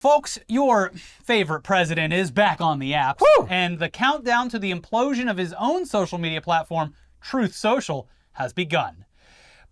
Folks, your favorite president is back on the apps, Woo! and the countdown to the implosion of his own social media platform, Truth Social, has begun.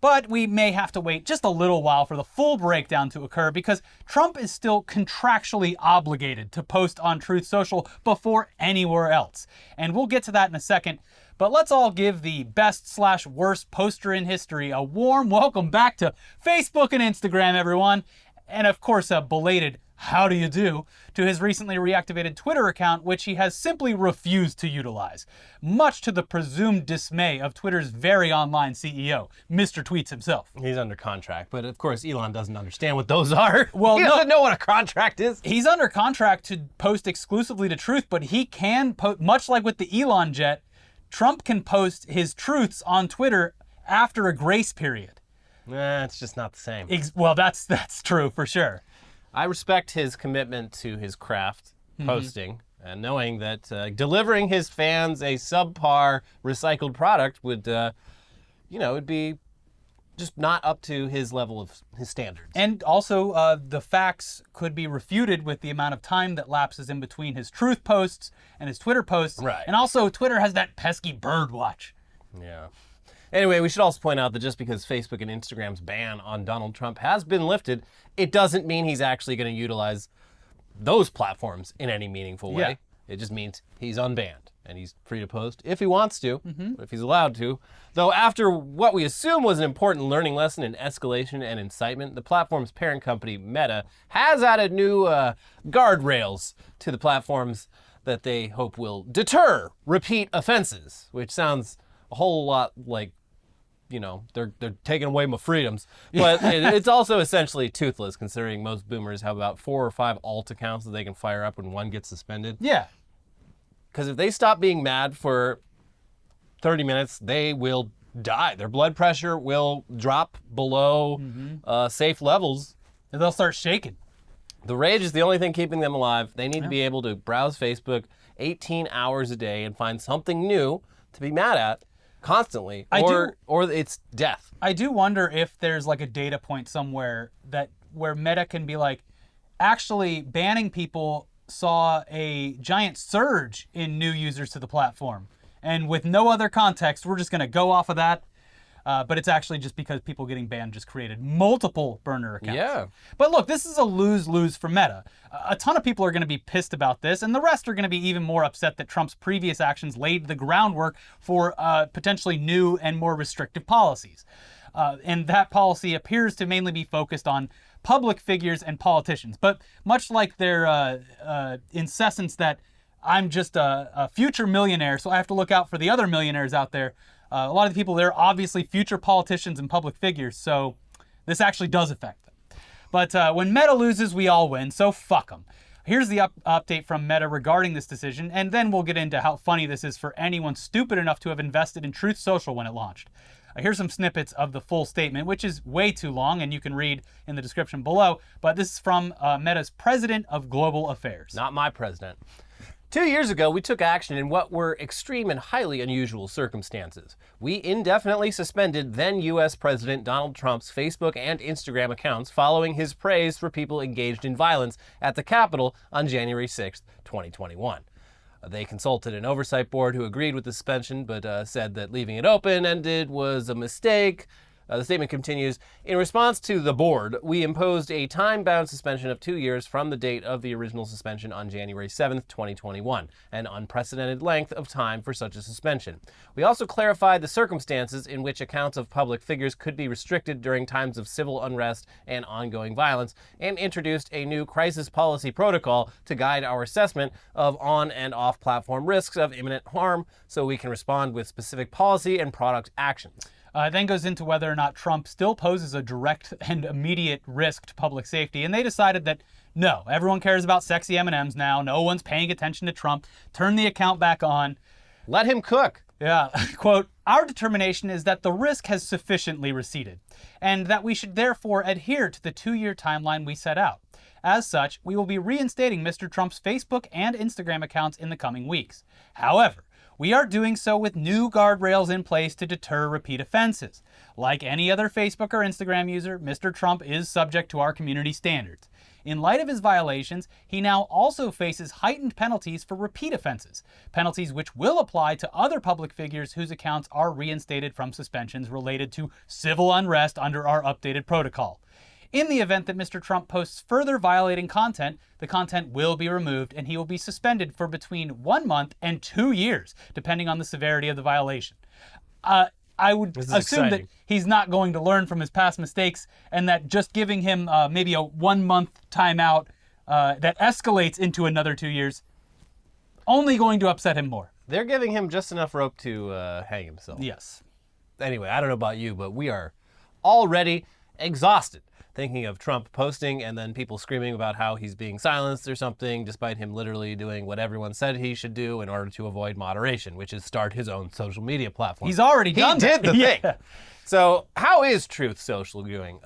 But we may have to wait just a little while for the full breakdown to occur because Trump is still contractually obligated to post on Truth Social before anywhere else. And we'll get to that in a second. But let's all give the best/worst poster in history a warm welcome back to Facebook and Instagram, everyone. And of course, a belated how do you do to his recently reactivated Twitter account, which he has simply refused to utilize, much to the presumed dismay of Twitter's very online CEO, Mr. Tweets himself. He's under contract, but of course Elon doesn't understand what those are. Well, he doesn't know what a contract is. He's under contract to post exclusively to Truth, but he can post, much like with the Elon jet, Trump can post his truths on Twitter after a grace period. It's just not the same. Well, that's true for sure. I respect his commitment to his craft, posting, and knowing that delivering his fans a subpar recycled product would, would be just not up to his level of his standards. And also, the facts could be refuted with the amount of time that lapses in between his truth posts and his Twitter posts. Right. And also, Twitter has that pesky bird watch. Yeah. Anyway, we should also point out that just because Facebook and Instagram's ban on Donald Trump has been lifted, it doesn't mean he's actually going to utilize those platforms in any meaningful way. Yeah. It just means he's unbanned and he's free to post if he wants to, if he's allowed to. Though after what we assume was an important learning lesson in escalation and incitement, the platform's parent company, Meta, has added new guardrails to the platforms that they hope will deter repeat offenses, which sounds a whole lot like, they're taking away my freedoms. But it's also essentially toothless, considering most boomers have about 4 or 5 alt accounts that they can fire up when one gets suspended. Yeah. Because if they stop being mad for 30 minutes, they will die. Their blood pressure will drop below safe levels. And they'll start shaking. The rage is the only thing keeping them alive. They need to be able to browse Facebook 18 hours a day and find something new to be mad at constantly, or it's death. I do wonder if there's like a data point somewhere where Meta can be like, actually banning people saw a giant surge in new users to the platform. And with no other context, we're just going to go off of that. But it's actually just because people getting banned just created multiple burner accounts. Yeah. But look, this is a lose-lose for Meta. A ton of people are going to be pissed about this, and the rest are going to be even more upset that Trump's previous actions laid the groundwork for potentially new and more restrictive policies. And that policy appears to mainly be focused on public figures and politicians. But much like their incessance that I'm just a future millionaire, so I have to look out for the other millionaires out there, a lot of the people there are obviously future politicians and public figures, so this actually does affect them. But when Meta loses, we all win, so fuck them. Here's the update from Meta regarding this decision, and then we'll get into how funny this is for anyone stupid enough to have invested in Truth Social when it launched. Here's some snippets of the full statement, which is way too long, and you can read in the description below, but this is from Meta's President of Global Affairs. Not my president. 2 years ago, we took action in what were extreme and highly unusual circumstances. We indefinitely suspended then U.S. President Donald Trump's Facebook and Instagram accounts following his praise for people engaged in violence at the Capitol on January 6, 2021. They consulted an oversight board who agreed with the suspension, but said that leaving it open-ended was a mistake. The statement continues, in response to the board, we imposed a time-bound suspension of 2 years from the date of the original suspension on January 7th, 2021, an unprecedented length of time for such a suspension. We also clarified the circumstances in which accounts of public figures could be restricted during times of civil unrest and ongoing violence, and introduced a new crisis policy protocol to guide our assessment of on- and off-platform risks of imminent harm so we can respond with specific policy and product actions. It then goes into whether or not Trump still poses a direct and immediate risk to public safety. And they decided that no, everyone cares about sexy M&Ms now. No one's paying attention to Trump. Turn the account back on. Let him cook. Yeah, quote, our determination is that the risk has sufficiently receded and that we should therefore adhere to the 2-year timeline we set out. As such, we will be reinstating Mr. Trump's Facebook and Instagram accounts in the coming weeks. However, we are doing so with new guardrails in place to deter repeat offenses. Like any other Facebook or Instagram user, Mr. Trump is subject to our community standards. In light of his violations, he now also faces heightened penalties for repeat offenses, penalties which will apply to other public figures whose accounts are reinstated from suspensions related to civil unrest under our updated protocol. In the event that Mr. Trump posts further violating content, the content will be removed and he will be suspended for between 1 month and 2 years, depending on the severity of the violation. I would assume that he's not going to learn from his past mistakes and that just giving him maybe a 1 month timeout that escalates into another 2 years, only going to upset him more. They're giving him just enough rope to hang himself. Yes. Anyway, I don't know about you, but we are already exhausted thinking of Trump posting and then people screaming about how he's being silenced or something, despite him literally doing what everyone said he should do in order to avoid moderation, which is start his own social media platform. He's already done He did that. the thing. So how is Truth Social doing?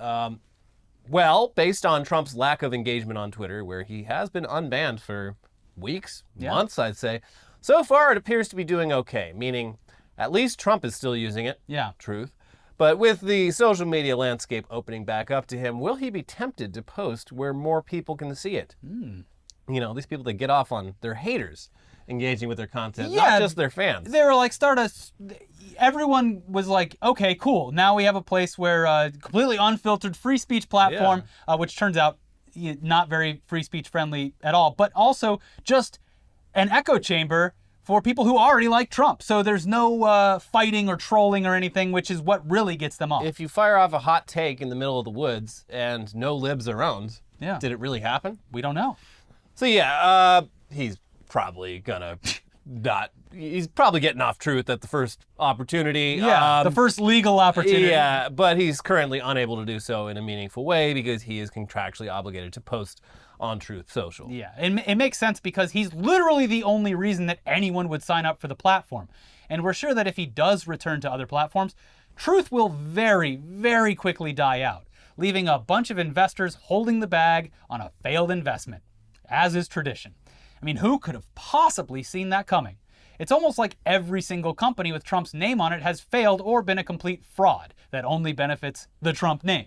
Well, based on Trump's lack of engagement on Twitter, where he has been unbanned for weeks, months, I'd say, so far it appears to be doing okay, meaning at least Trump is still using it. Yeah. Truth. But with the social media landscape opening back up to him, will he be tempted to post where more people can see it? You know, these people that get off on their haters engaging with their content, not just their fans. They were like, everyone was like, okay, cool. Now we have a place where completely unfiltered free speech platform, which turns out not very free speech friendly at all, but also just an echo chamber for people who already like Trump. So there's no fighting or trolling or anything, which is what really gets them off. If you fire off a hot take in the middle of the woods and no libs around, did it really happen? We don't know. So he's probably gonna he's probably getting off Truth at the first opportunity. The first legal opportunity. Yeah, but he's currently unable to do so in a meaningful way because he is contractually obligated to post on Truth Social. Yeah, it makes sense because he's literally the only reason that anyone would sign up for the platform. And we're sure that if he does return to other platforms, Truth will very, very quickly die out, leaving a bunch of investors holding the bag on a failed investment, as is tradition. I mean, who could have possibly seen that coming? It's almost like every single company with Trump's name on it has failed or been a complete fraud that only benefits the Trump name.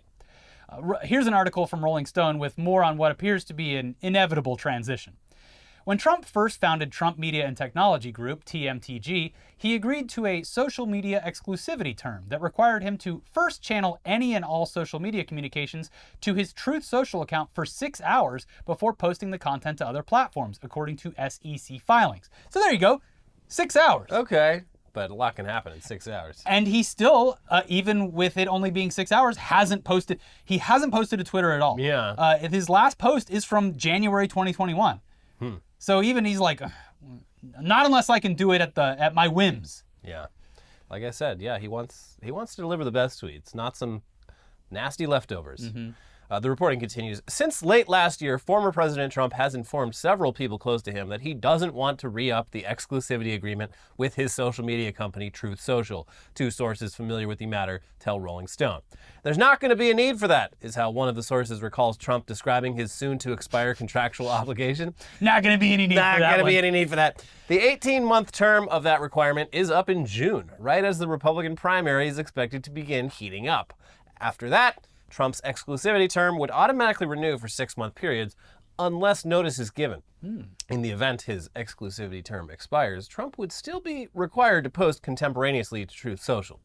Here's an article from Rolling Stone with more on what appears to be an inevitable transition. When Trump first founded Trump Media and Technology Group, TMTG, he agreed to a social media exclusivity term that required him to first channel any and all social media communications to his Truth Social account for 6 hours before posting the content to other platforms, according to SEC filings. So there you go, 6 hours. Okay. But a lot can happen in 6 hours. And he still, even with it only being 6 hours, hasn't posted to Twitter at all. Yeah. His last post is from January 2021. So even he's like, not unless I can do it at my whims. Yeah. Like I said, he wants to deliver the best tweets, not some nasty leftovers. The reporting continues. Since late last year, former President Trump has informed several people close to him that he doesn't want to re-up the exclusivity agreement with his social media company, Truth Social. 2 sources familiar with the matter tell Rolling Stone. There's not going to be a need for that, is how one of the sources recalls Trump describing his soon-to-expire contractual obligation. Not going to be any need for that. Not going to be any need for that. The 18-month term of that requirement is up in June, right as the Republican primary is expected to begin heating up. After that, Trump's exclusivity term would automatically renew for 6-month periods unless notice is given. In the event his exclusivity term expires, Trump would still be required to post contemporaneously to Truth Social.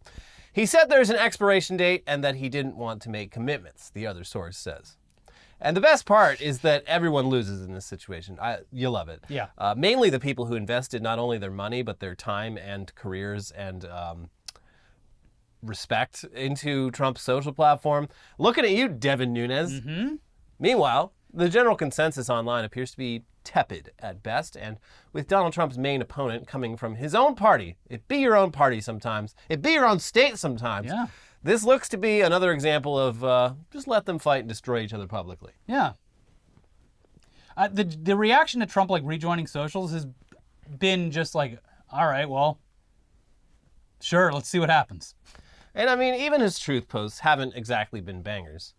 He said there's an expiration date and that he didn't want to make commitments, the other source says. And the best part is that everyone loses in this situation. You love it. Yeah. Mainly the people who invested not only their money, but their time and careers and respect into Trump's social platform. Looking at you, Devin Nunes. Meanwhile, the general consensus online appears to be tepid at best, and with Donald Trump's main opponent coming from his own party, it be your own party sometimes, it be your own state sometimes, this looks to be another example of just let them fight and destroy each other publicly. Yeah. The reaction to Trump like rejoining socials has been just like, all right, well, sure, let's see what happens. And I mean, even his truth posts haven't exactly been bangers.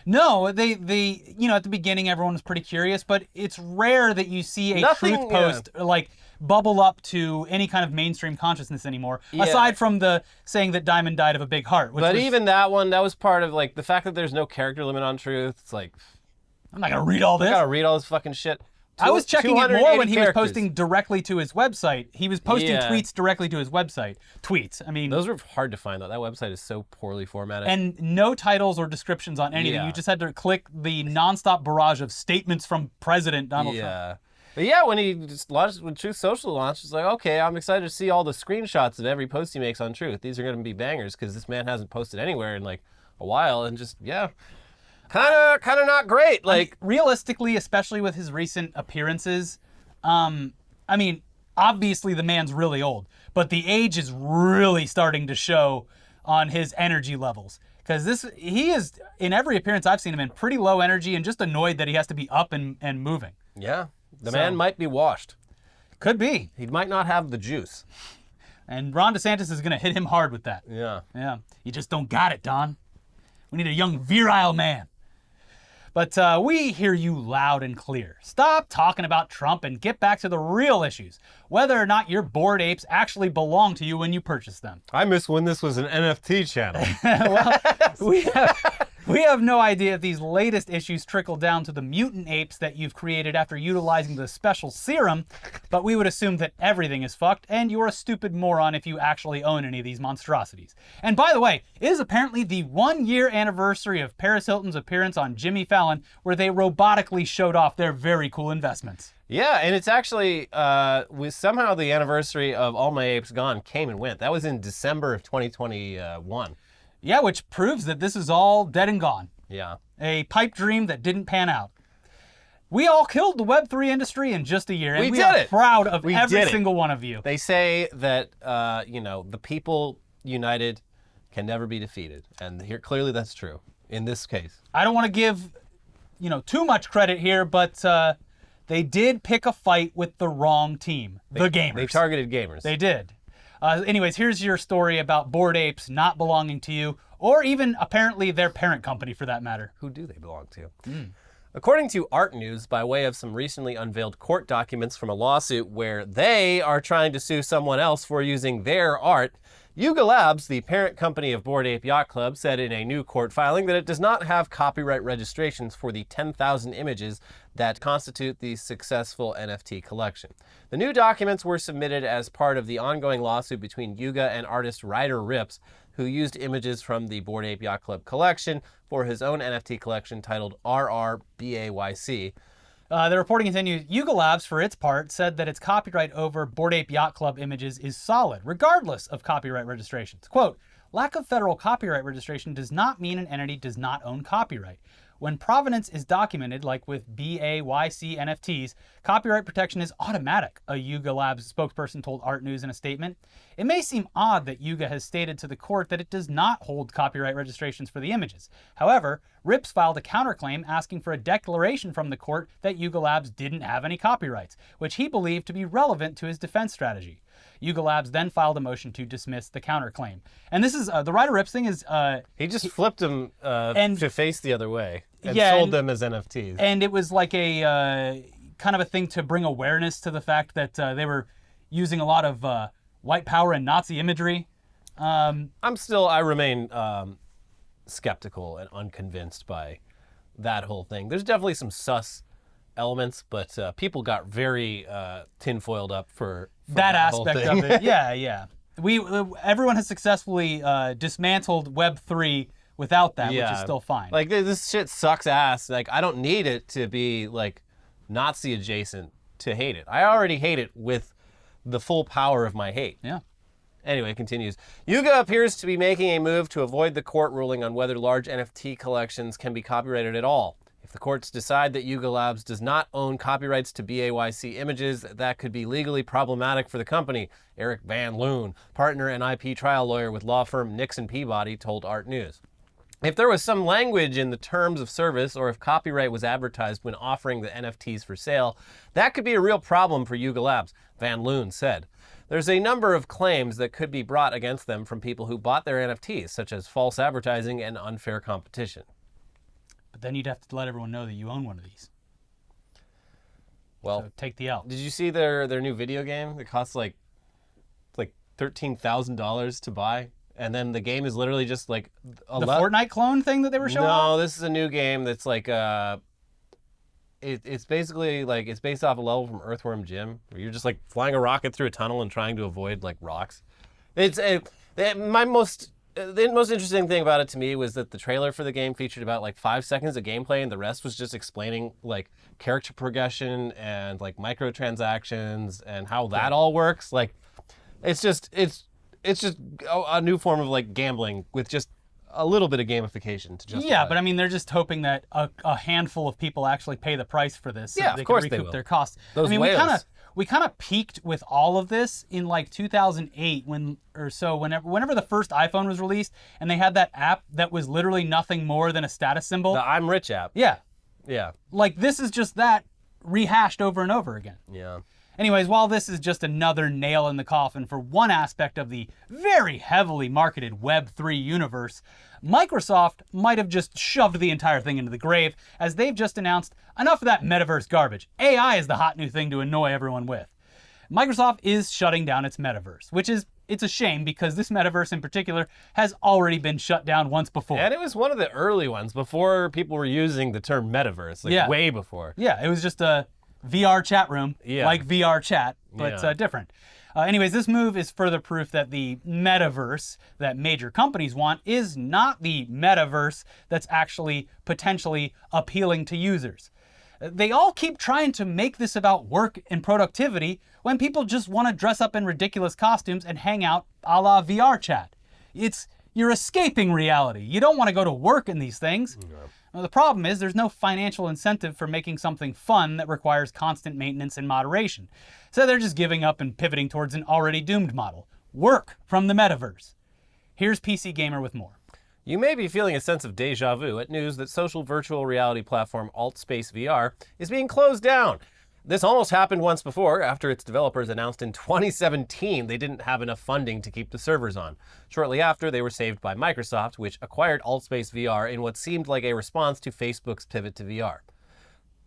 No, they at the beginning everyone was pretty curious, but it's rare that you see a truth post like bubble up to any kind of mainstream consciousness anymore, aside from the saying that Diamond died of a big heart. But even that one, that was part of like the fact that there's no character limit on truth. It's like, I'm not gonna read all this. I gotta read all this fucking shit. I was checking it more when he was characters. posting directly to his website. He was posting tweets directly to his website. Tweets. I mean, those are hard to find though. That website is so poorly formatted. And no titles or descriptions on anything. Yeah. You just had to click the nonstop barrage of statements from President Donald Trump. But yeah, when he just launched, when Truth Social launched, it's like, okay, I'm excited to see all the screenshots of every post he makes on Truth. These are going to be bangers because this man hasn't posted anywhere in like a while, and just kind of not great. Like, I mean, realistically, especially with his recent appearances, I mean, obviously the man's really old, but the age is really starting to show on his energy levels. Because he is, in every appearance I've seen him in, pretty low energy and just annoyed that he has to be up and moving. Yeah, the man might be washed. Could be. He might not have the juice. And Ron DeSantis is going to hit him hard with that. Yeah. Yeah. You just don't got it, Don. We need a young, virile man. But we hear you loud and clear. Stop talking about Trump and get back to the real issues. Whether or not your Bored Apes actually belong to you when you purchase them. I miss when this was an NFT channel. Well, we have no idea if these latest issues trickle down to the mutant apes that you've created after utilizing the special serum, but we would assume that everything is fucked, and you're a stupid moron if you actually own any of these monstrosities. And by the way, it is apparently the 1-year anniversary of Paris Hilton's appearance on Jimmy Fallon, where they robotically showed off their very cool investments. Yeah, and it's actually, somehow the anniversary of All My Apes Gone came and went. That was in December of 2021. Yeah, which proves that this is all dead and gone. Yeah. A pipe dream that didn't pan out. We all killed the Web3 industry in just a year, and we are proud of every single one of you. They say that, the people united can never be defeated. And here, clearly that's true in this case. I don't want to give, too much credit here, but they did pick a fight with the wrong team, the gamers. They targeted gamers. They did. Anyways, here's your story about Bored Apes not belonging to you, or even apparently their parent company for that matter. Who do they belong to? According to Art News, by way of some recently unveiled court documents from a lawsuit where they are trying to sue someone else for using their art, Yuga Labs, the parent company of Bored Ape Yacht Club, said in a new court filing that it does not have copyright registrations for the 10,000 images that constitute the successful NFT collection. The new documents were submitted as part of the ongoing lawsuit between Yuga and artist Ryder Rips, who used images from the Bored Ape Yacht Club collection for his own NFT collection titled RRBAYC. The reporting continues, Yuga Labs, for its part, said that its copyright over Bored Ape Yacht Club images is solid, regardless of copyright registrations. Quote, lack of federal copyright registration does not mean an entity does not own copyright. When provenance is documented, like with BAYC NFTs, copyright protection is automatic, a Yuga Labs spokesperson told Art News in a statement. It may seem odd that Yuga has stated to the court that it does not hold copyright registrations for the images. However, Rips filed a counterclaim asking for a declaration from the court that Yuga Labs didn't have any copyrights, which he believed to be relevant to his defense strategy. Yuga Labs then filed a motion to dismiss the counterclaim. And this is, the Ryder Rips thing is... he just flipped them to face the other way and sold them as NFTs. And it was like a kind of a thing to bring awareness to the fact that they were using a lot of white power and Nazi imagery. I remain skeptical and unconvinced by that whole thing. There's definitely some sus elements, but people got very tinfoiled up for that aspect of it. Yeah. Everyone has successfully dismantled Web3 without that, which is still fine. Like, this shit sucks ass. Like, I don't need it to be like Nazi adjacent to hate it. I already hate it with the full power of my hate. Yeah. Anyway, it continues. Yuga appears to be making a move to avoid the court ruling on whether large NFT collections can be copyrighted at all. If the courts decide that Yuga Labs does not own copyrights to BAYC images, that could be legally problematic for the company, Eric Van Loon, partner and IP trial lawyer with law firm Nixon Peabody, told Art News. If there was some language in the terms of service or if copyright was advertised when offering the NFTs for sale, that could be a real problem for Yuga Labs, Van Loon said. There's a number of claims that could be brought against them from people who bought their NFTs, such as false advertising and unfair competition. But then you'd have to let everyone know that you own one of these. Well, so take the L. Did you see their new video game? It costs like $13,000 to buy, and then the game is literally just like the Fortnite clone thing that they were showing off? No, this is a new game that's like it's basically like it's based off a level from Earthworm Jim, where you're just like flying a rocket through a tunnel and trying to avoid like rocks. The most interesting thing about it to me was that the trailer for the game featured about like 5 seconds of gameplay, and the rest was just explaining like character progression and like microtransactions and how that all works. Like, it's just a new form of like gambling with just a little bit of gamification to justify. Yeah, but I mean, they're just hoping that a handful of people actually pay the price for this, so Yeah, they of course can they recoup will. their costs. Those I mean, whales. we kind of peaked with all of this in like 2008 whenever the first iPhone was released, and they had that app that was literally nothing more than a status symbol. The I'm Rich app. Yeah, Yeah. like this is just that rehashed over and over again. Yeah. Anyways, while this is just another nail in the coffin for one aspect of the very heavily marketed Web3 universe, Microsoft might have just shoved the entire thing into the grave, as they've just announced enough of that metaverse garbage. AI is the hot new thing to annoy everyone with. Microsoft is shutting down its metaverse, it's a shame because this metaverse in particular has already been shut down once before. And it was one of the early ones before people were using the term metaverse, like way before. Yeah, it was just a VR chat room, like VR chat, but different. Anyways, this move is further proof that the metaverse that major companies want is not the metaverse that's actually potentially appealing to users. They all keep trying to make this about work and productivity when people just want to dress up in ridiculous costumes and hang out a la VR chat. You're escaping reality. You don't want to go to work in these things. Well, the problem is there's no financial incentive for making something fun that requires constant maintenance and moderation. So they're just giving up and pivoting towards an already doomed model. Work from the metaverse. Here's PC Gamer with more. You may be feeling a sense of deja vu at news that social virtual reality platform AltSpace VR is being closed down. This almost happened once before after its developers announced in 2017 they didn't have enough funding to keep the servers on. Shortly after, they were saved by Microsoft, which acquired AltSpace VR in what seemed like a response to Facebook's pivot to VR.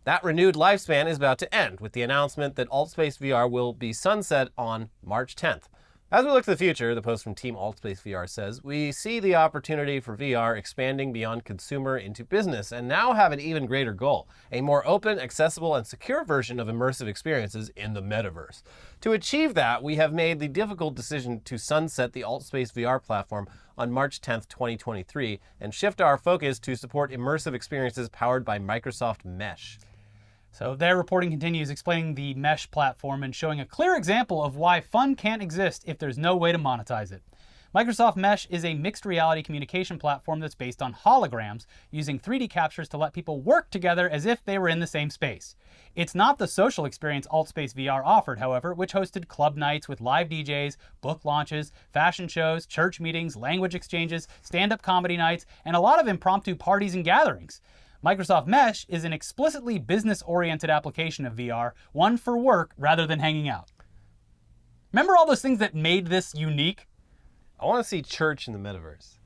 That renewed lifespan is about to end with the announcement that AltSpace VR will be sunset on March 10th. As we look to the future, the post from Team AltSpace VR says, we see the opportunity for VR expanding beyond consumer into business and now have an even greater goal, a more open, accessible, and secure version of immersive experiences in the metaverse. To achieve that, we have made the difficult decision to sunset the AltSpace VR platform on March 10th, 2023, and shift our focus to support immersive experiences powered by Microsoft Mesh. So their reporting continues, explaining the Mesh platform and showing a clear example of why fun can't exist if there's no way to monetize it. Microsoft Mesh is a mixed reality communication platform that's based on holograms, using 3D captures to let people work together as if they were in the same space. It's not the social experience AltSpace VR offered, however, which hosted club nights with live DJs, book launches, fashion shows, church meetings, language exchanges, stand-up comedy nights, and a lot of impromptu parties and gatherings. Microsoft Mesh is an explicitly business-oriented application of VR, one for work rather than hanging out. Remember all those things that made this unique? I want to see church in the metaverse.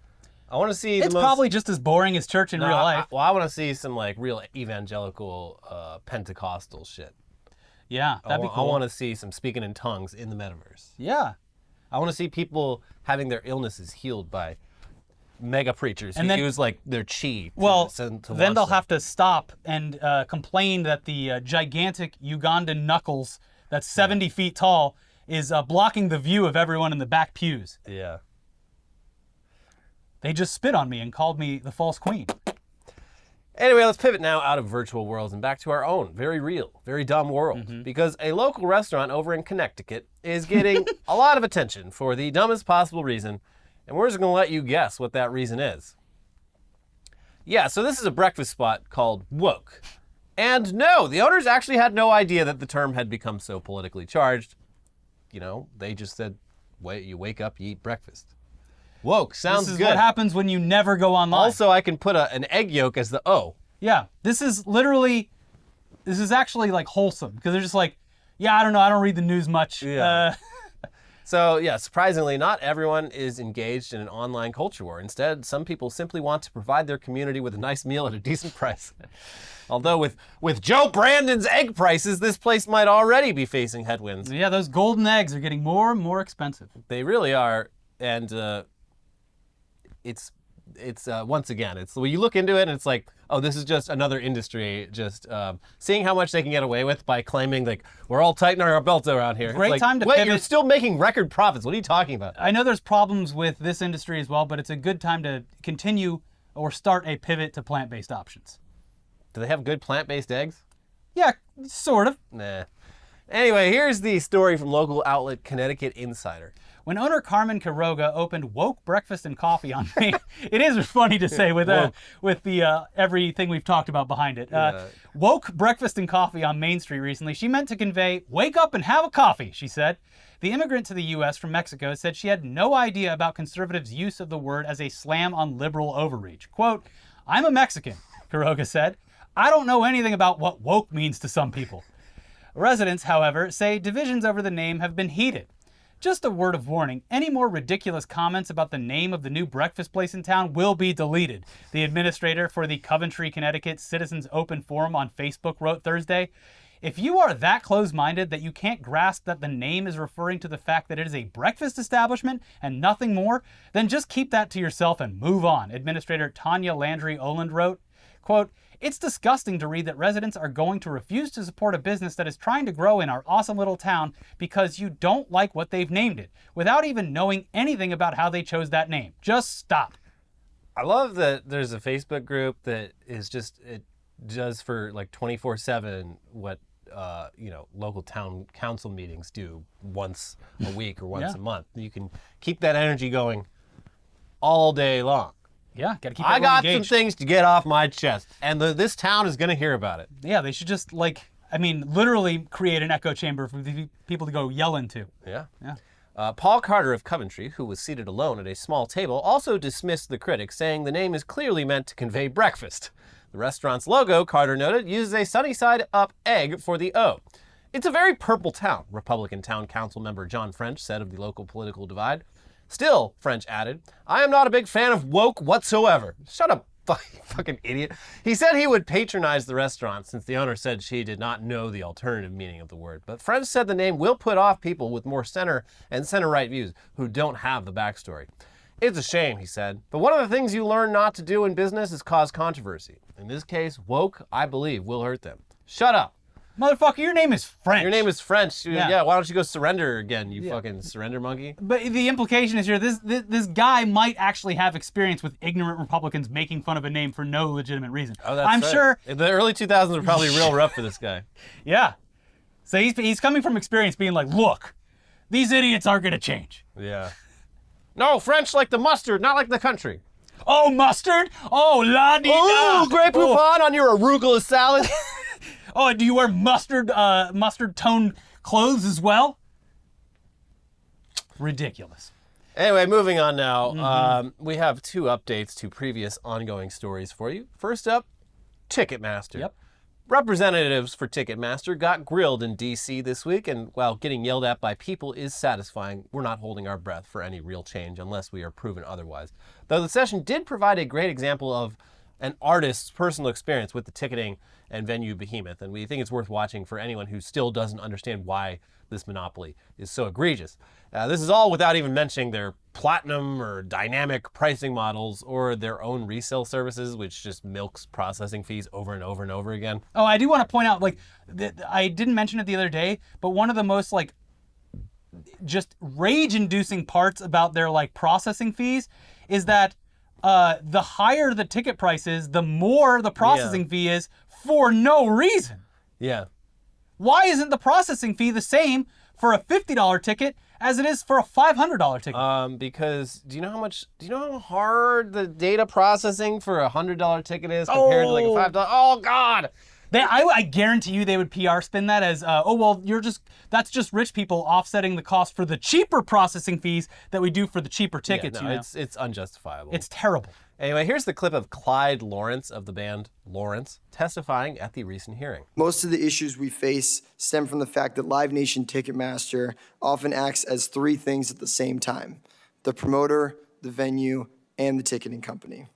I want to see It's probably just as boring as church in real life. I want to see some like real evangelical Pentecostal shit. Yeah, that'd be cool. I want to see some speaking in tongues in the metaverse. Yeah. I want to see people having their illnesses healed by mega preachers who then- use like their chi. Well, to then launch they'll them. have to stop and complain that the gigantic Ugandan knuckles that's 70 feet tall is blocking the view of everyone in the back pews. Yeah. They just spit on me and called me the false queen. Anyway, let's pivot now out of virtual worlds and back to our own very real, very dumb world. Because a local restaurant over in Connecticut is getting a lot of attention for the dumbest possible reason. And we're just going to let you guess what that reason is. Yeah, so this is a breakfast spot called Woke. And no, the owners actually had no idea that the term had become so politically charged. You know, they just said, you wake up, you eat breakfast. Woke, sounds This is good. what happens when you never go online. Also, I can put an egg yolk as the O. Yeah, this is actually like wholesome because they're just like, yeah, I don't know, I don't read the news much. Yeah. So, yeah, surprisingly, not everyone is engaged in an online culture war. Instead, some people simply want to provide their community with a nice meal at a decent price. Although with Joe Brandon's egg prices, this place might already be facing headwinds. Yeah, those golden eggs are getting more and more expensive. They really are, and it's it's once again, it's when you look into it and it's like, oh, this is just another industry just seeing how much they can get away with by claiming like we're all tightening our belts around here. Great like, time to wait, pivot. You're still making record profits. What are you talking about? I know there's problems with this industry as well, but it's a good time to continue or start a pivot to plant-based options. Do they have good plant-based eggs? Yeah, sort of. Nah. Anyway, here's the story from local outlet Connecticut Insider. When owner Carmen Quiroga opened Woke Breakfast and Coffee on Main, it is funny to say with the everything we've talked about behind it. Woke Breakfast and Coffee on Main Street recently, she meant to convey, wake up and have a coffee, she said. The immigrant to the U.S. from Mexico said she had no idea about conservatives' use of the word as a slam on liberal overreach. Quote, I'm a Mexican, Quiroga said. I don't know anything about what woke means to some people. Residents, however, say divisions over the name have been heated. Just a word of warning, any more ridiculous comments about the name of the new breakfast place in town will be deleted, the administrator for the Coventry, Connecticut Citizens Open Forum on Facebook wrote Thursday. If you are that close-minded that you can't grasp that the name is referring to the fact that it is a breakfast establishment and nothing more, then just keep that to yourself and move on, Administrator Tanya Landry Oland wrote. Quote, it's disgusting to read that residents are going to refuse to support a business that is trying to grow in our awesome little town because you don't like what they've named it, without even knowing anything about how they chose that name. Just stop. I love that there's a Facebook group that is just, it does for like 24/7 what, local town council meetings do once a week or once a month. You can keep that energy going all day long. Yeah, gotta keep I got engaged. some things to get off my chest, and this town is going to hear about it. Yeah, they should just, literally create an echo chamber for people to go yell into. Yeah. Yeah. Paul Carter of Coventry, who was seated alone at a small table, also dismissed the critics, saying the name is clearly meant to convey breakfast. The restaurant's logo, Carter noted, uses a sunny side up egg for the O. It's a very purple town, Republican town council member John French said of the local political divide. Still, French added, I am not a big fan of woke whatsoever. Shut up, fucking idiot. He said he would patronize the restaurant since the owner said she did not know the alternative meaning of the word. But French said the name will put off people with more center and center-right views who don't have the backstory. It's a shame, he said, but one of the things you learn not to do in business is cause controversy. In this case, woke, I believe, will hurt them. Shut up. Motherfucker, your name is French. Your name is French. Yeah. Why don't you go surrender again, you fucking surrender monkey? But the implication is here, this guy might actually have experience with ignorant Republicans making fun of a name for no legitimate reason. Oh, that's I'm right. sure. The early 2000s were probably real rough for this guy. Yeah. So he's coming from experience being like, look, these idiots aren't going to change. Yeah. No, French like the mustard, not like the country. Oh, mustard? Oh, la-di-da. Oh, Grey Poupon on your arugula salad. Oh, do you wear mustard tone clothes as well? Ridiculous. Anyway, moving on now. We have two updates to previous ongoing stories for you. First up, Ticketmaster. Yep. Representatives for Ticketmaster got grilled in D.C. this week, and while getting yelled at by people is satisfying, we're not holding our breath for any real change unless we are proven otherwise. Though the session did provide a great example of an artist's personal experience with the ticketing and venue behemoth, and we think it's worth watching for anyone who still doesn't understand why this monopoly is so egregious. This is all without even mentioning their platinum or dynamic pricing models or their own resale services, which just milks processing fees over and over and over again. Oh, I do want to point out, I didn't mention it the other day, but one of the most, just rage-inducing parts about their, processing fees is that the higher the ticket price is, the more the processing fee is for no reason. Yeah. Why isn't the processing fee the same for a $50 ticket as it is for a $500 ticket? Because do you know how hard the data processing for a $100 ticket is compared to like a $5? Oh God. I guarantee you they would PR spin that as, that's just rich people offsetting the cost for the cheaper processing fees that we do for the cheaper tickets. Yeah, no, it's unjustifiable. It's terrible. Anyway, here's the clip of Clyde Lawrence of the band Lawrence testifying at the recent hearing. Most of the issues we face stem from the fact that Live Nation Ticketmaster often acts as three things at the same time: the promoter, the venue, and the ticketing company.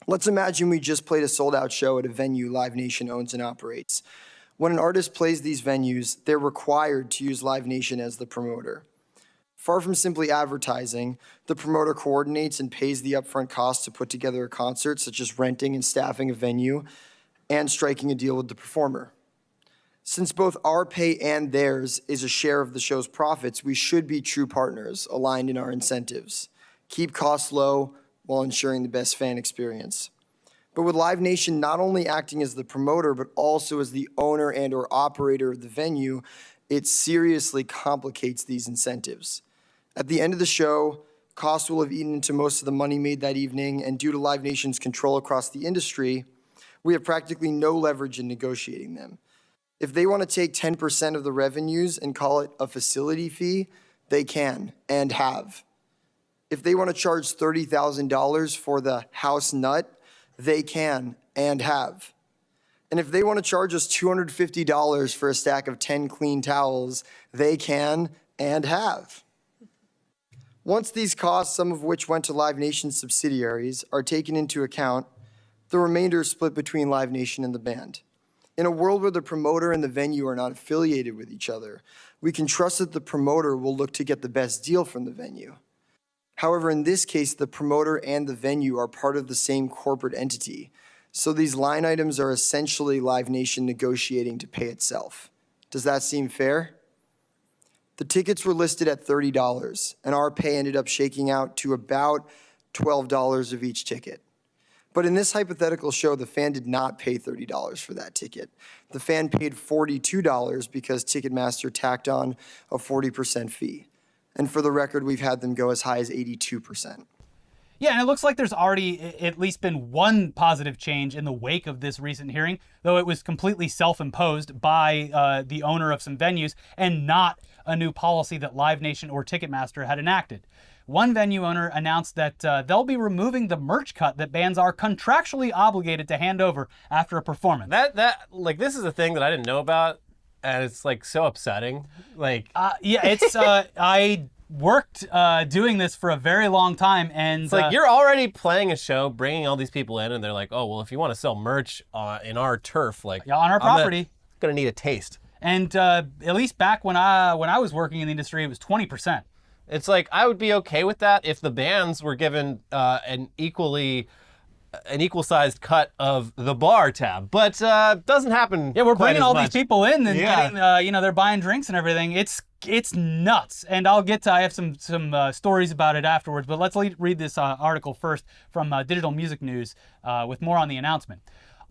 Let's imagine we just played a sold-out show at a venue Live Nation owns and operates. When an artist plays these venues, they're required to use Live Nation as the promoter. Far from simply advertising, the promoter coordinates and pays the upfront costs to put together a concert, such as renting and staffing a venue and striking a deal with the performer. Since both our pay and theirs is a share of the show's profits, we should be true partners, aligned in our incentives. Keep costs low while ensuring the best fan experience. But with Live Nation not only acting as the promoter, but also as the owner and or operator of the venue, it seriously complicates these incentives. At the end of the show, costs will have eaten into most of the money made that evening, and due to Live Nation's control across the industry, we have practically no leverage in negotiating them. If they want to take 10% of the revenues and call it a facility fee, they can and have. If they want to charge $30,000 for the house nut, they can and have. And if they want to charge us $250 for a stack of 10 clean towels, they can and have. Once these costs, some of which went to Live Nation subsidiaries, are taken into account, the remainder is split between Live Nation and the band. In a world where the promoter and the venue are not affiliated with each other, we can trust that the promoter will look to get the best deal from the venue. However, in this case, the promoter and the venue are part of the same corporate entity, so these line items are essentially Live Nation negotiating to pay itself. Does that seem fair? The tickets were listed at $30, and our pay ended up shaking out to about $12 of each ticket. But in this hypothetical show, the fan did not pay $30 for that ticket. The fan paid $42 because Ticketmaster tacked on a 40% fee. And for the record, we've had them go as high as 82%. Yeah, and it looks like there's already at least been one positive change in the wake of this recent hearing, though it was completely self-imposed by the owner of some venues and not a new policy that Live Nation or Ticketmaster had enacted. One venue owner announced that they'll be removing the merch cut that bands are contractually obligated to hand over after a performance. This is a thing that I didn't know about, and it's like so upsetting. It's I worked doing this for a very long time, and it's like you're already playing a show, bringing all these people in, and they're like, oh well, if you want to sell merch in our turf, on our property, gonna need a taste. And at least back when I was working in the industry, it was 20%. It's like I would be okay with that if the bands were given an equal-sized cut of the bar tab, but doesn't happen. Yeah, we're bringing all much. These people in and getting, they're buying drinks and everything. It's nuts, and I have some stories about it afterwards. But let's read this article first from Digital Music News with more on the announcement.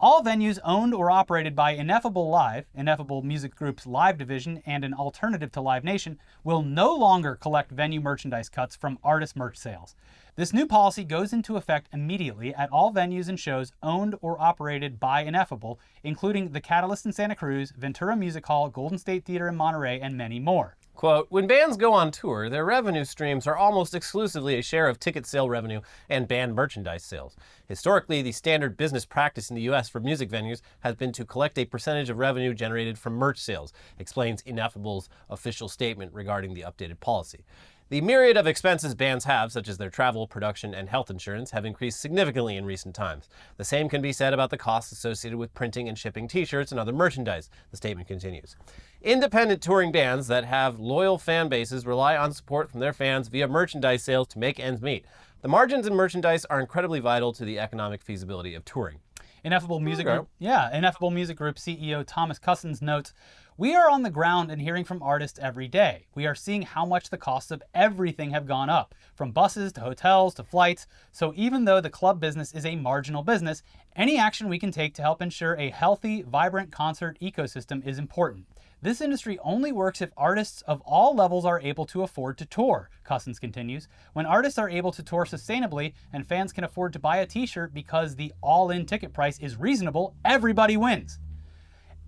All venues owned or operated by Ineffable Live, Ineffable Music Group's live division and an alternative to Live Nation, will no longer collect venue merchandise cuts from artist merch sales. This new policy goes into effect immediately at all venues and shows owned or operated by Ineffable, including the Catalyst in Santa Cruz, Ventura Music Hall, Golden State Theater in Monterey, and many more. Quote, when bands go on tour, their revenue streams are almost exclusively a share of ticket sale revenue and band merchandise sales. Historically, the standard business practice in the U.S. for music venues has been to collect a percentage of revenue generated from merch sales, explains Ineffable's official statement regarding the updated policy. The myriad of expenses bands have, such as their travel, production, and health insurance, have increased significantly in recent times. The same can be said about the costs associated with printing and shipping t-shirts and other merchandise, the statement continues. Independent touring bands that have loyal fan bases rely on support from their fans via merchandise sales to make ends meet. The margins in merchandise are incredibly vital to the economic feasibility of touring. Ineffable Music Group CEO Thomas Cousins notes, we are on the ground and hearing from artists every day. We are seeing how much the costs of everything have gone up, from buses to hotels to flights. So even though the club business is a marginal business, any action we can take to help ensure a healthy, vibrant concert ecosystem is important. This industry only works if artists of all levels are able to afford to tour, Cousins continues. When artists are able to tour sustainably and fans can afford to buy a t-shirt because the all-in ticket price is reasonable, everybody wins.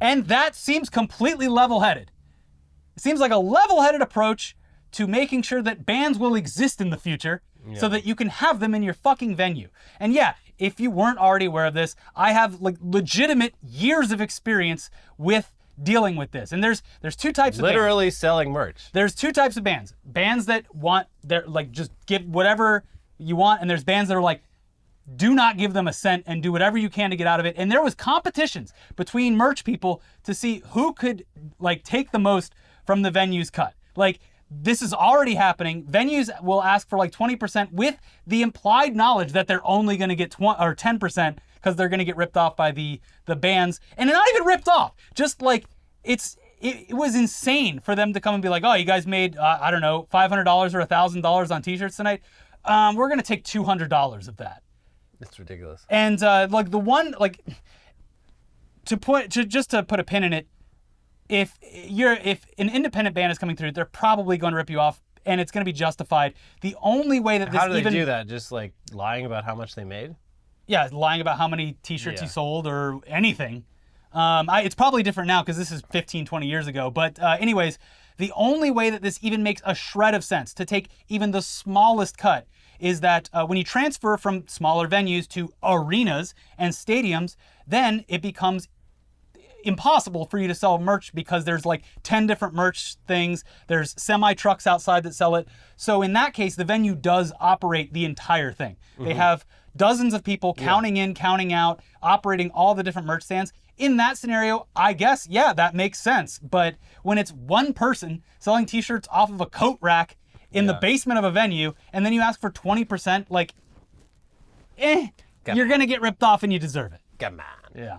And that seems completely level-headed. It seems like a level-headed approach to making sure that bands will exist in the future so that you can have them in your fucking venue. And yeah, if you weren't already aware of this, I have legitimate years of experience with dealing with this. And there's two types of bands. Literally selling merch. There's two types of bands. Bands that want, they're like, just give whatever you want. And there's bands that are like, do not give them a cent and do whatever you can to get out of it. And there was competitions between merch people to see who could like take the most from the venue's cut. Like this is already happening. Venues will ask for like 20% with the implied knowledge that they're only going to get 10% because they're going to get ripped off by the bands. And they're not even ripped off. Just like it was insane for them to come and be like, oh, you guys made, I don't know, $500 or $1,000 on t-shirts tonight. We're going to take $200 of that. It's ridiculous. And like the one, like to put a pin in it, if an independent band is coming through, they're probably going to rip you off, and it's going to be justified. The only way that How do they do that? Just like lying about how much they made? Yeah, lying about how many t-shirts you sold or anything. It's probably different now because this is 15, 20 years ago. But anyways, the only way that this even makes a shred of sense to take even the smallest cut is that when you transfer from smaller venues to arenas and stadiums, then it becomes impossible for you to sell merch because there's like 10 different merch things. There's semi trucks outside that sell it. So in that case, the venue does operate the entire thing. They have dozens of people counting in, counting out, operating all the different merch stands. In that scenario, I guess, yeah, that makes sense. But when it's one person selling t-shirts off of a coat rack in the basement of a venue, and then you ask for 20%, like, you're going to get ripped off and you deserve it. Come on. Yeah.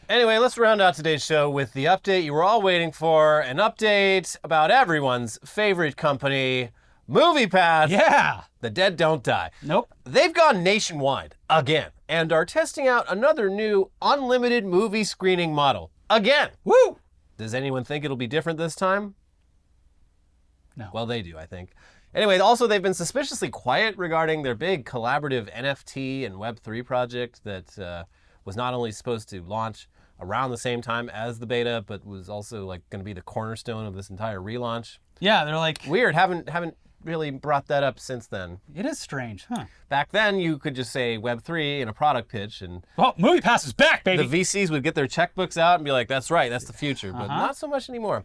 Anyway, let's round out today's show with the update you were all waiting for, an update about everyone's favorite company, MoviePass. Yeah. The dead don't die. Nope. They've gone nationwide again and are testing out another new unlimited movie screening model again. Woo! Does anyone think it'll be different this time? No. Well, they do, I think. Anyway, also they've been suspiciously quiet regarding their big collaborative NFT and Web3 project that was not only supposed to launch around the same time as the beta, but was also like going to be the cornerstone of this entire relaunch. Yeah, they're like... Weird, haven't really brought that up since then. It is strange, huh? Back then, you could just say Web3 in a product pitch, and MoviePass is back, baby! the VCs would get their checkbooks out and be like, that's right, that's the future, but not so much anymore.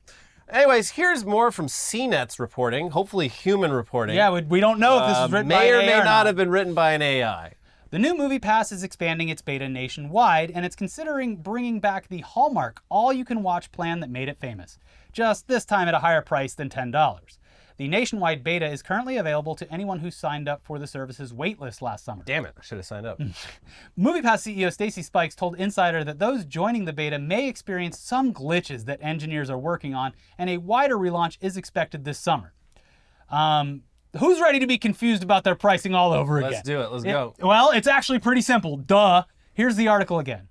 Anyways, here's more from CNET's reporting, hopefully human reporting. Yeah, we don't know if this is written by may an or AI may or not have been written by an AI. The new MoviePass is expanding its beta nationwide, and it's considering bringing back the Hallmark all-you-can-watch plan that made it famous, just this time at a higher price than $10. The nationwide beta is currently available to anyone who signed up for the service's waitlist last summer. Damn it, I should have signed up. MoviePass CEO Stacy Spikes told Insider that those joining the beta may experience some glitches that engineers are working on, and a wider relaunch is expected this summer. Who's ready to be confused about their pricing all over again? Let's do it, let's go. Well, it's actually pretty simple. Duh. Here's the article again.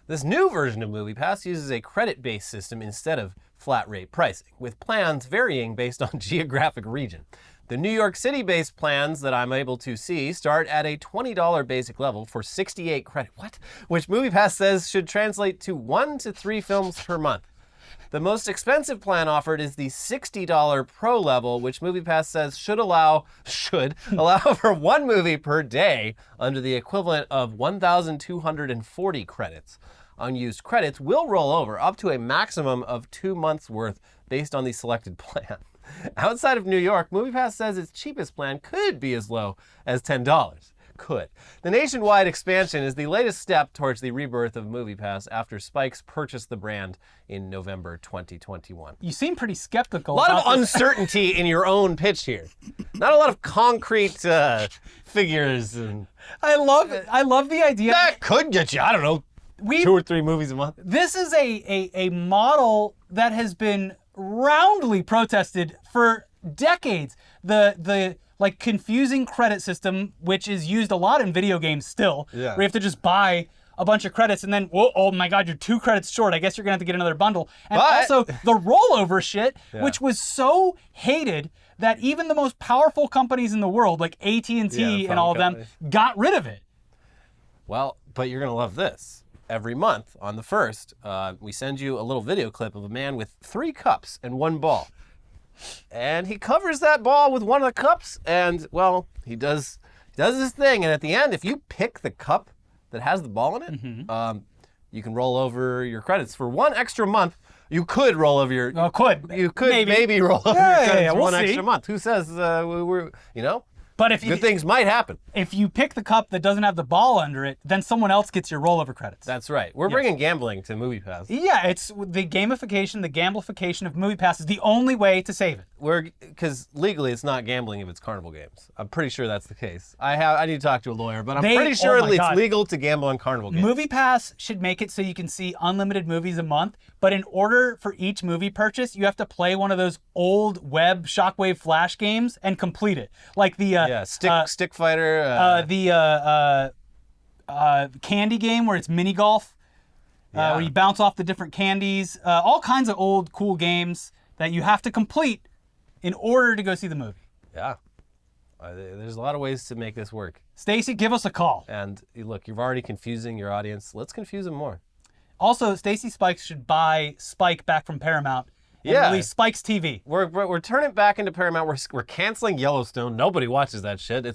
This new version of MoviePass uses a credit-based system instead of flat-rate pricing, with plans varying based on geographic region. The New York City-based plans that I'm able to see start at a $20 basic level for 68 credit, which MoviePass says should translate to 1 to 3 films per month. The most expensive plan offered is the $60 Pro level, which MoviePass says should allow for one movie per day under the equivalent of 1,240 credits. Unused credits will roll over up to a maximum of 2 months worth based on the selected plan. Outside of New York, MoviePass says its cheapest plan could be as low as $10. Could. The nationwide expansion is the latest step towards the rebirth of MoviePass after Spikes purchased the brand in November 2021. You seem pretty skeptical. A lot about of this. uncertainty in your own pitch here. Not a lot of concrete figures. And I love the idea. that could get you, I don't know, 2 or 3 movies a month. This is a model that has been roundly protested for decades. The like confusing credit system, which is used a lot in video games still, where you have to just buy a bunch of credits and then, oh my God, you're 2 credits short. I guess you're gonna have to get another bundle. And also the rollover shit, which was so hated that even the most powerful companies in the world, like AT&T and all of them, got rid of it. Well, but you're gonna love this. Every month on the 1st, we send you a little video clip of a man with 3 cups and 1 ball. And he covers that ball with one of the cups, and, well, he does this thing. And at the end, if you pick the cup that has the ball in it, you can roll over your credits. For 1 extra month, you could roll over your... You could maybe roll over your credits for we'll 1 see. extra month. Who says, But if Good things might happen. if you pick the cup that doesn't have the ball under it, then someone else gets your rollover credits. That's right. We're bringing gambling to MoviePass. Yeah, it's the gamification, the gamblification of MoviePass is the only way to save it. Because legally it's not gambling if it's carnival games. I'm pretty sure that's the case. I need to talk to a lawyer, but I'm pretty sure oh my it's God. legal to gamble on carnival games. MoviePass should make it so you can see unlimited movies a month, but in order for each movie purchase, you have to play one of those old web Shockwave Flash games and complete it. Like the stick fighter. Candy game where it's mini golf, where you bounce off the different candies. All kinds of old cool games that you have to complete in order to go see the movie. Yeah. There's a lot of ways to make this work. Stacy, give us a call. And look, you're already confusing your audience. Let's confuse them more. Also, Stacy Spikes should buy Spike back from Paramount and release Spike's TV. We're turning it back into Paramount. We're canceling Yellowstone. Nobody watches that shit.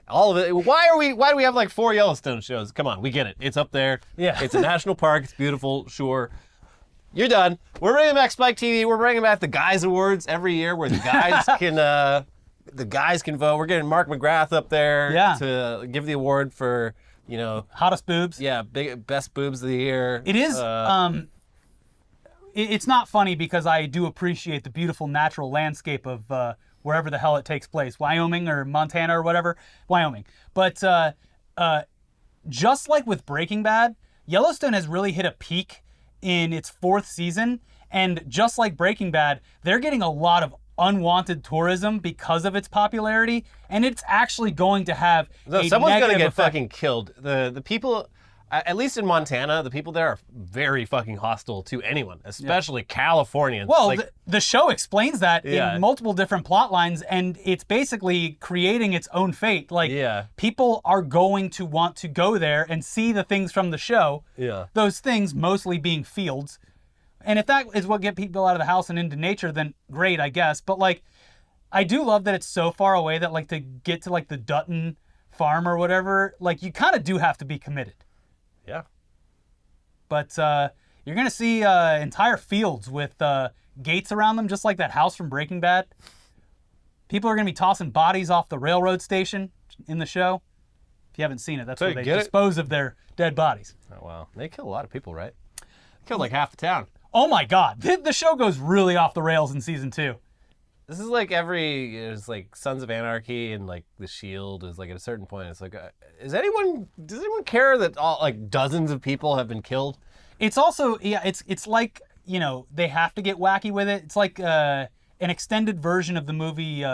All of it. Why do we have like 4 Yellowstone shows? Come on, we get it. It's up there. Yeah. It's a national park. It's beautiful. Sure. You're done. We're bringing back Spike TV. We're bringing back the Guys Awards every year where the guys can vote. We're getting Mark McGrath up there to give the award for, Hottest boobs. Yeah, best boobs of the year. It is. It's not funny because I do appreciate the beautiful natural landscape of wherever the hell it takes place, Wyoming or Montana or whatever, Wyoming. But just like with Breaking Bad, Yellowstone has really hit a peak in its 4th season, and just like Breaking Bad, they're getting a lot of unwanted tourism because of its popularity, and it's actually going to have someone's going to get effect. fucking killed. The people, at least in Montana, the people there are very fucking hostile to anyone, especially Californians. Well, the show explains that Yeah. in multiple different plot lines, and it's basically creating its own fate. Like, people are going to want to go there and see the things from the show. Yeah. Those things mostly being fields. And if that is what get people out of the house and into nature, then great, I guess. But, like, I do love that it's so far away that, like, to get to, like, the Dutton farm or whatever, like, you kind of do have to be committed. Yeah. But you're going to see entire fields with gates around them, just like that house from Breaking Bad. People are going to be tossing bodies off the railroad station in the show. If you haven't seen it, that's where they dispose of their dead bodies. Oh, wow. They kill a lot of people, right? Killed like half the town. Oh my God. The show goes really off the rails in season 2. This is like there's like Sons of Anarchy and like The Shield is like at a certain point, it's like, does anyone care that like dozens of people have been killed? It's also, it's like, they have to get wacky with it. It's like an extended version of the movie,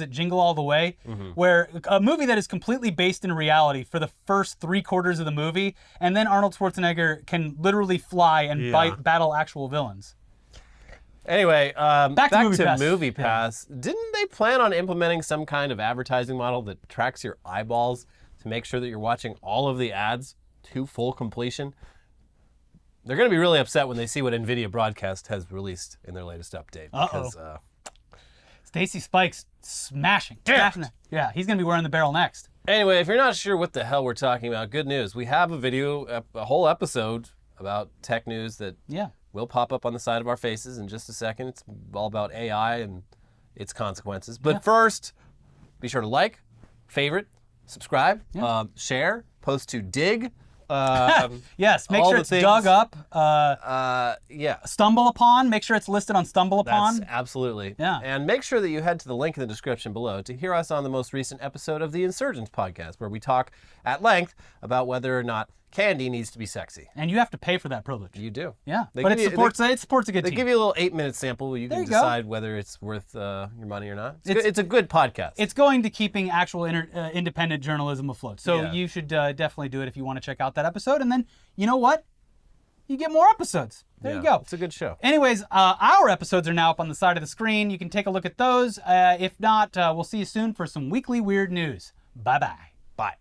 Jingle All the Way, where a movie that is completely based in reality for the first 3/4 of the movie, and then Arnold Schwarzenegger can literally fly and battle actual villains. Anyway, back to MoviePass. MoviePass. Yeah. Didn't they plan on implementing some kind of advertising model that tracks your eyeballs to make sure that you're watching all of the ads to full completion? They're going to be really upset when they see what NVIDIA Broadcast has released in their latest update. Because, Stacy Spikes smashing. Yeah, he's going to be wearing the barrel next. Anyway, if you're not sure what the hell we're talking about, good news. We have a video, a whole episode about tech news that will pop up on the side of our faces in just a second. It's all about AI and its consequences. But first, be sure to like, favorite, subscribe, share, post to Dig. Yes, make sure it's dug up. Stumble Upon. Make sure it's listed on Stumble Upon. That's absolutely. Yeah. And make sure that you head to the link in the description below to hear us on the most recent episode of the Insurgents podcast, where we talk at length about whether or not candy needs to be sexy. And you have to pay for that privilege. You do. Yeah. But it supports a good team. They give you a little 8-minute sample where you can decide whether it's worth your money or not. It's a good podcast. It's going to keeping actual independent journalism afloat. So you should definitely do it if you want to check out that episode. And then, you know what? You get more episodes. There you go. It's a good show. Anyways, our episodes are now up on the side of the screen. You can take a look at those. If not, we'll see you soon for some weekly weird news. Bye-bye. Bye.